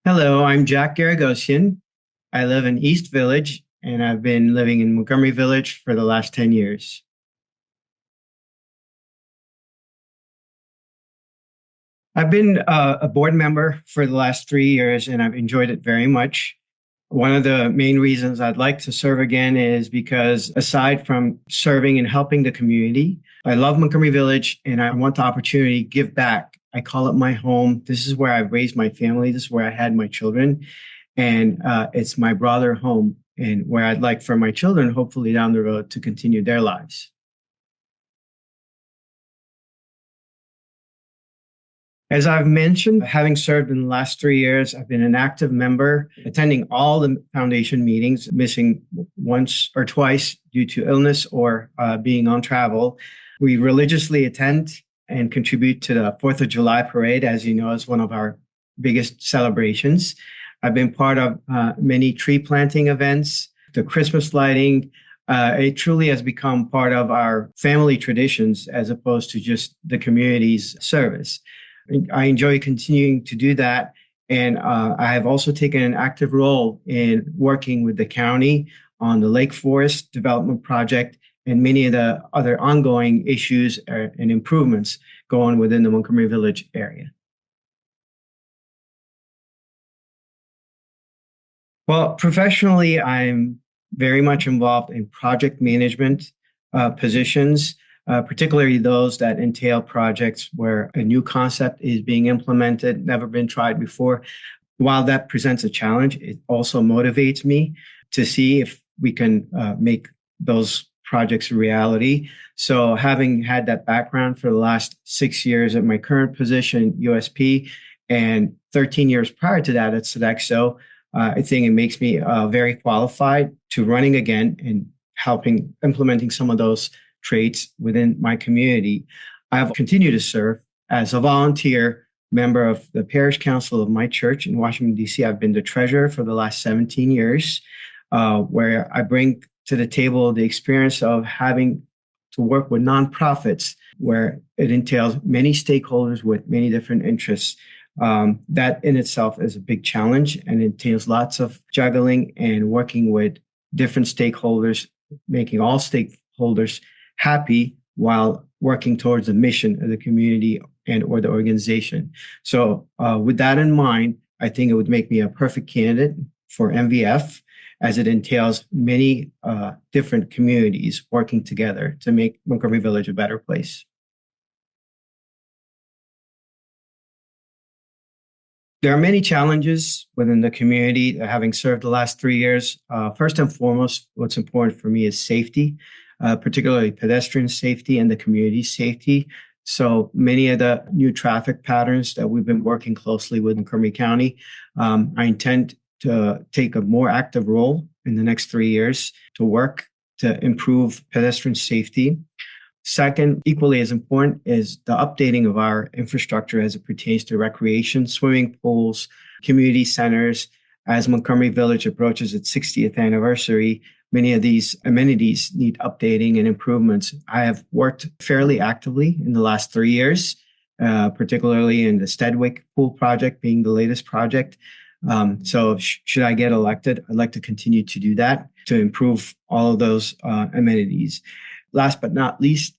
Hello, I'm Jack Guiragossian. I live in East Village and I've been living in Montgomery Village for the last 10 years. I've been a board member for the last 3 years and I've enjoyed it very much. One of the main reasons I'd like to serve again is because aside from serving and helping the community, I love Montgomery Village and I want the opportunity to give back. I call it my home. This is where I raised my family. This is where I had my children. And it's my brother home and where I'd like for my children, hopefully down the road, to continue their lives. As I've mentioned, having served in the last 3 years, I've been an active member, attending all the foundation meetings, missing once or twice due to illness or being on travel. We religiously attend and contribute to the 4th of July parade, as you know, is one of our biggest celebrations. I've been part of many tree planting events, the Christmas lighting. It truly has become part of our family traditions as opposed to just the community's service. I enjoy continuing to do that. And I have also taken an active role in working with the county on the Lake Forest Development Project and many of the other ongoing issues and improvements going within the Montgomery Village area. Well, professionally, I'm very much involved in project management positions, particularly those that entail projects where a new concept is being implemented, never been tried before. While that presents a challenge, it also motivates me to see if we can make those projects a reality. So having had that background for the last 6 years at my current position, USP, and 13 years prior to that at Sodexo, I think it makes me very qualified to running again and helping implementing some of those traits within my community. I have continued to serve as a volunteer member of the parish council of my church in Washington, D.C. I've been the treasurer for the last 17 years, where I bring to the table the experience of having to work with nonprofits, where it entails many stakeholders with many different interests. That in itself is a big challenge and entails lots of juggling and working with different stakeholders, making all stakeholders happy while working towards the mission of the community and or the organization. So with that in mind, I think it would make me a perfect candidate for MVF, as it entails many different communities working together to make Montgomery Village a better place. There are many challenges within the community. Having served the last 3 years, first and foremost, what's important for me is safety, particularly pedestrian safety and the community safety. So many of the new traffic patterns that we've been working closely with in Montgomery County, I intend to take a more active role in the next 3 years to work to improve pedestrian safety. Second, equally as important, is the updating of our infrastructure as it pertains to recreation, swimming pools, community centers. As Montgomery Village approaches its 60th anniversary, many of these amenities need updating and improvements. I have worked fairly actively in the last 3 years, particularly in the Stedwick Pool project being the latest project. So should I get elected, I'd like to continue to do that to improve all of those amenities. Last but not least,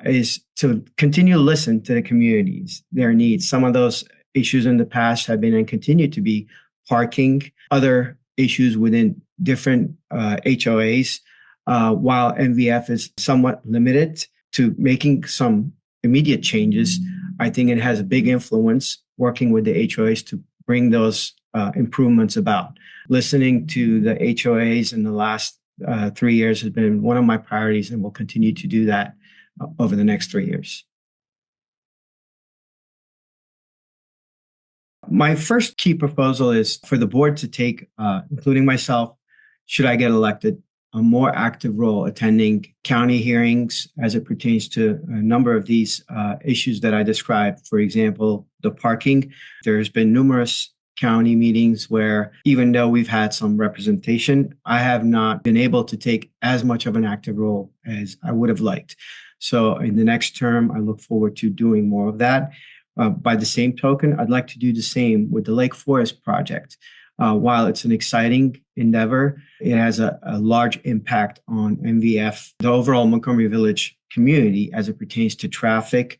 is to continue to listen to the communities, their needs. Some of those issues in the past have been and continue to be parking, other issues within different HOAs, while MVF is somewhat limited to making some immediate changes. I think it has a big influence working with the HOAs to bring those improvements about. Listening to the HOAs in the last 3 years has been one of my priorities and will continue to do that over the next 3 years. My first key proposal is for the board to take, including myself, should I get elected, a more active role attending county hearings as it pertains to a number of these issues that I described. For example, the parking. There's been numerous county meetings where, even though we've had some representation, I have not been able to take as much of an active role as I would have liked. So in the next term, I look forward to doing more of that. By the same token, I'd like to do the same with the Lake Forest project. While it's an exciting endeavor, it has a large impact on MVF, the overall Montgomery Village community as it pertains to traffic,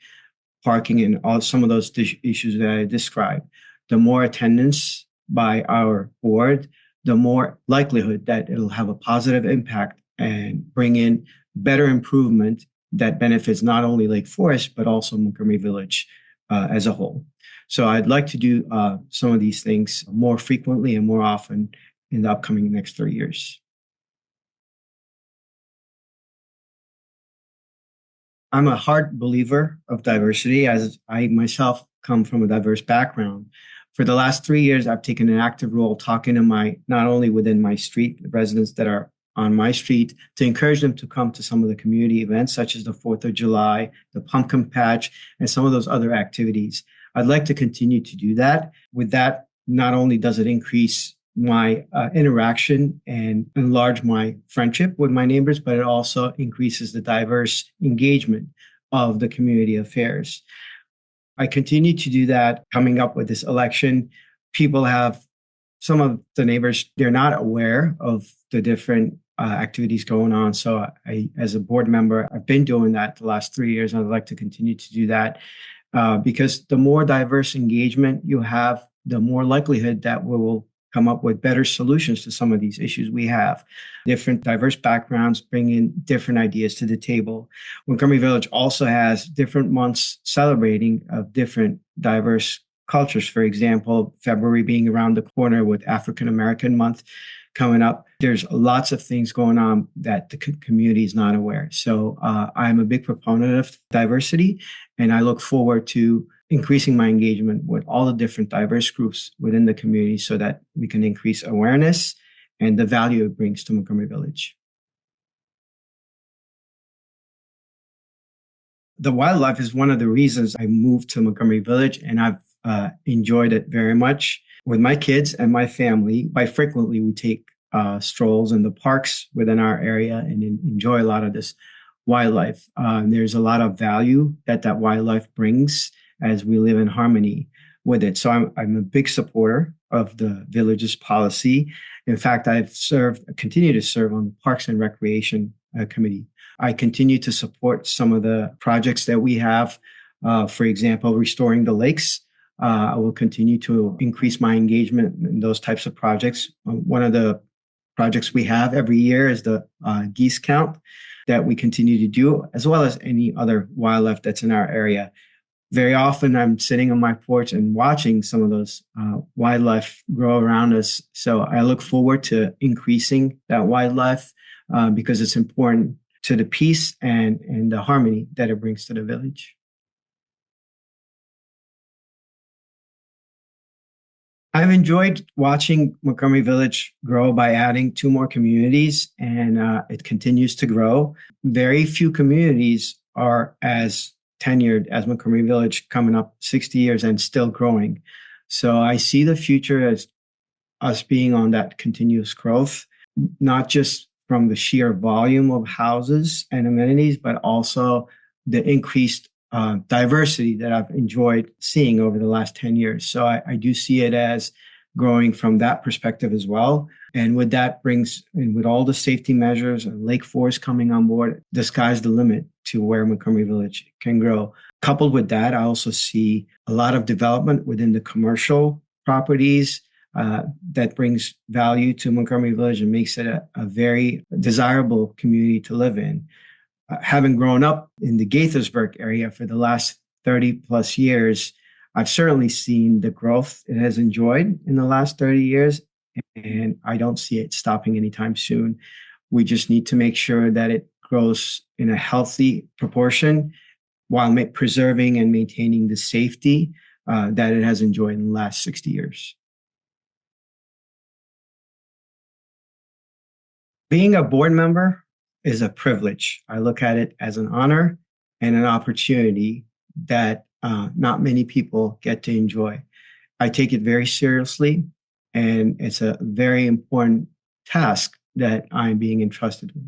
parking, and all some of those issues that I described. The more attendance by our board, the more likelihood that it'll have a positive impact and bring in better improvement that benefits not only Lake Forest, but also Montgomery Village as a whole. So I'd like to do some of these things more frequently and more often in the upcoming next 3 years. I'm a hard believer of diversity as I myself come from a diverse background. For the last 3 years, I've taken an active role talking to not only within my street, the residents that are on my street, to encourage them to come to some of the community events, such as the 4th of July, the pumpkin patch, and some of those other activities. I'd like to continue to do that. With that, not only does it increase my interaction and enlarge my friendship with my neighbors, but it also increases the diverse engagement of the community affairs. I continue to do that coming up with this election. People have some of the neighbors, they're not aware of the different activities going on. So I, as a board member, I've been doing that the last 3 years, and I'd like to continue to do that because the more diverse engagement you have, the more likelihood that we will come up with better solutions to some of these issues we have. Different diverse backgrounds bring in different ideas to the table. Montgomery Village also has different months celebrating of different diverse cultures. For example, February being around the corner with African American Month coming up. There's lots of things going on that the community is not aware. So I'm a big proponent of diversity, and I look forward to increasing my engagement with all the different diverse groups within the community so that we can increase awareness and the value it brings to Montgomery Village. The wildlife is one of the reasons I moved to Montgomery Village, and I've enjoyed it very much. With my kids and my family, quite frequently we take strolls in the parks within our area and enjoy a lot of this wildlife. There's a lot of value that wildlife brings as we live in harmony with it. So I'm a big supporter of the village's policy. In fact, continue to serve on the Parks and Recreation Committee. I continue to support some of the projects that we have. For example, restoring the lakes. I will continue to increase my engagement in those types of projects. One of the projects we have every year is the geese count that we continue to do, as well as any other wildlife that's in our area. Very often I'm sitting on my porch and watching some of those wildlife grow around us. So I look forward to increasing that wildlife because it's important to the peace and the harmony that it brings to the village. I've enjoyed watching Montgomery Village grow by adding 2 more communities, and it continues to grow. Very few communities are as tenured as Montgomery Village, coming up 60 years and still growing. So I see the future as us being on that continuous growth, not just from the sheer volume of houses and amenities, but also the increased diversity that I've enjoyed seeing over the last 10 years. So I do see it as growing from that perspective as well. And with that and with all the safety measures and Lake Forest coming on board, the sky's the limit to where Montgomery Village can grow. Coupled with that, I also see a lot of development within the commercial properties that brings value to Montgomery Village and makes it a very desirable community to live in. Having grown up in the Gaithersburg area for the last 30 plus years, I've certainly seen the growth it has enjoyed in the last 30 years, and I don't see it stopping anytime soon. We just need to make sure that it grows in a healthy proportion while preserving and maintaining the safety that it has enjoyed in the last 60 years. Being a board member is a privilege. I look at it as an honor and an opportunity that not many people get to enjoy. I take it very seriously, and it's a very important task that I'm being entrusted with.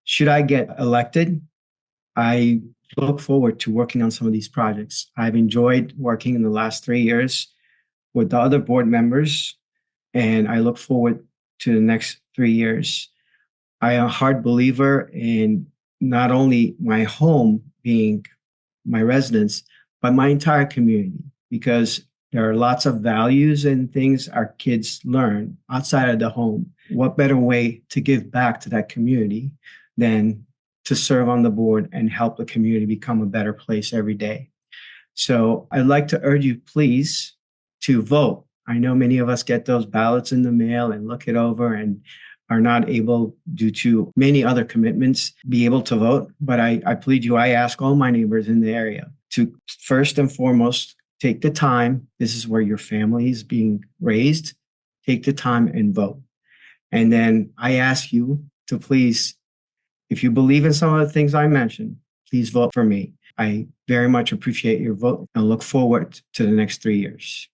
Should I get elected, I look forward to working on some of these projects. I've enjoyed working in the last 3 years with the other board members, and I look forward to the next 3 years. I am a hard believer in not only my home being my residence, but my entire community, because there are lots of values and things our kids learn outside of the home. What better way to give back to that community than to serve on the board and help the community become a better place every day? So I'd like to urge you, please, to vote. I know many of us get those ballots in the mail and look it over and are not able, due to many other commitments, be able to vote. But I plead you, I ask all my neighbors in the area to first and foremost take the time. This is where your family is being raised. Take the time and vote. And then I ask you to please, if you believe in some of the things I mentioned, please vote for me. I very much appreciate your vote and look forward to the next 3 years.